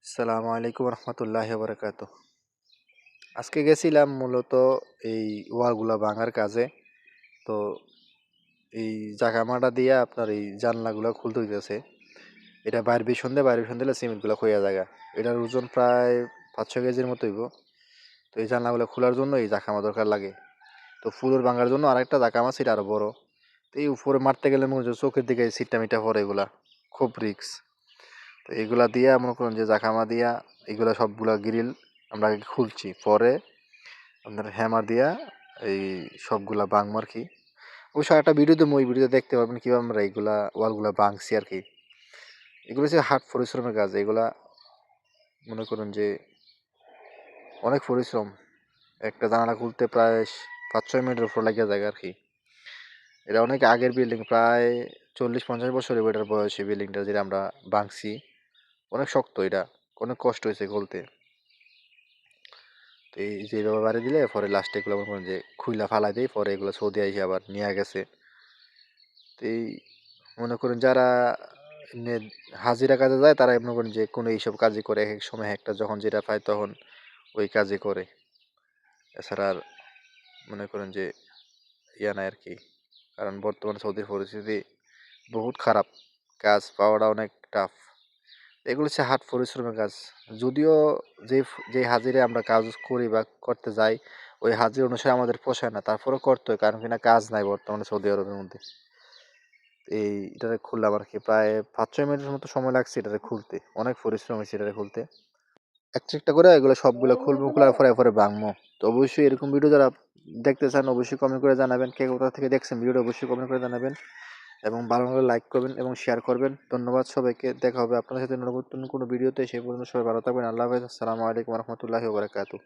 আসসালামু আলাইকুম রহমতুল্লাহি বারাকাতুহ। আজকে গেছিলাম মূলত এই ওয়ালগুলা ভাঙার কাজে। তো এই জাকামাটা দিয়ে আপনার এই জানলাগুলো খুলতে হইতেছে। এটা বাইরের পিছন দিলে সিমেন্টগুলো খইয়া জায়গা। এটার ওজন প্রায় 5-6 কেজির মতো হইব। তো এই জানলাগুলো খোলার জন্য এই জাকামা দরকার লাগে। তো ফুলের ভাঙার জন্য আরেকটা জাকামা সিট আরো বড়। তো এই উপরে মারতে গেলে মনে হচ্ছে চোখের দিকে সিটটা মিটা পড়ে, এগুলা খুব রিক্স। তো এগুলা দিয়া মনে করুন যে জাকামা দিয়া এগুলা সবগুলা গ্রিল আমরা আগে খুলছি, পরে আপনার হ্যামার দিয়া এই সবগুলা ভাঙবো আর কি। অবশ্য একটা ভিডিওতে ওই ভিডিওতে দেখতে পারবেন কিভাবে আমরা এইগুলা ওয়ালগুলা ভাঙছি আর কি। এগুলো হচ্ছে হার্ড পরিশ্রমের কাজ। এগুলা মনে করুন যে অনেক পরিশ্রম। একটা জানালা খুলতে প্রায় 5-6 মিনিটের উপর লাগিয়ে যায় আর কি। এটা অনেক আগের বিল্ডিং, প্রায় 40-50 বছর এটার বয়সী বিল্ডিংটা যেটা আমরা ভাঙছি। অনেক শক্ত, এটা অনেক কষ্ট হয়েছে খুলতে। তো এই যে এইভাবে বাড়ি দিলে পরে লাস্টে এগুলো মনে করেন যে খুইলা ফালাই দেয়, পরে এগুলো সৌদি আইসে আবার নিয়ে গেছে। তো এই মনে করেন যারা এমনি হাজিরা কাজে যায় তারা মনে করেন যে কোনো এইসব কাজই করে, এক এক সময় একটা যখন যেটা পায় তখন ওই কাজই করে। এছাড়া আর মনে করেন যে ইয়া নাই আর কি। কারণ বর্তমানে সৌদির পরিস্থিতি বহুত খারাপ, কাজ পাওয়াটা অনেক টাফ। এগুলো হচ্ছে হাট পরিশ্রমের কাজ। যদিও যে যে হাজিরে আমরা কাজ করি বা করতে যাই, ওই হাজির অনুসারে আমাদের পোষায় না, তারপরেও করতে হয়, কারণ কিনা কাজ নাই বর্তমানে সৌদি আরবের মধ্যে। এটারে খুললাম আর কি, প্রায় 5-6 মিনিটের মতো সময় লাগছে এটারে খুলতে। অনেক পরিশ্রম হয়েছে এটারে খুলতে। একটা একটা করে এগুলো সবগুলো খুলবো, খোলার পরে পরে ভাঙবো। তো অবশ্যই এরকম ভিডিও যারা দেখতে চান অবশ্যই কমেন্ট করে জানাবেন, কে কোথা থেকে দেখছেন ভিডিওটা অবশ্যই কমেন্ট করে জানাবেন, এবং ভালো লাগলে লাইক করবেন এবং শেয়ার করবেন। ধন্যবাদ সবাইকে। দেখা হবে আপনাদের সাথে নতুন কোনো ভিডিওতে। সেই পর্যন্ত সবাই ভালো থাকবেন। আল্লাহ হাফেজ। আসসালামু আলাইকুম রহমতুল্লাহি ওয়া বারাকাতুহু।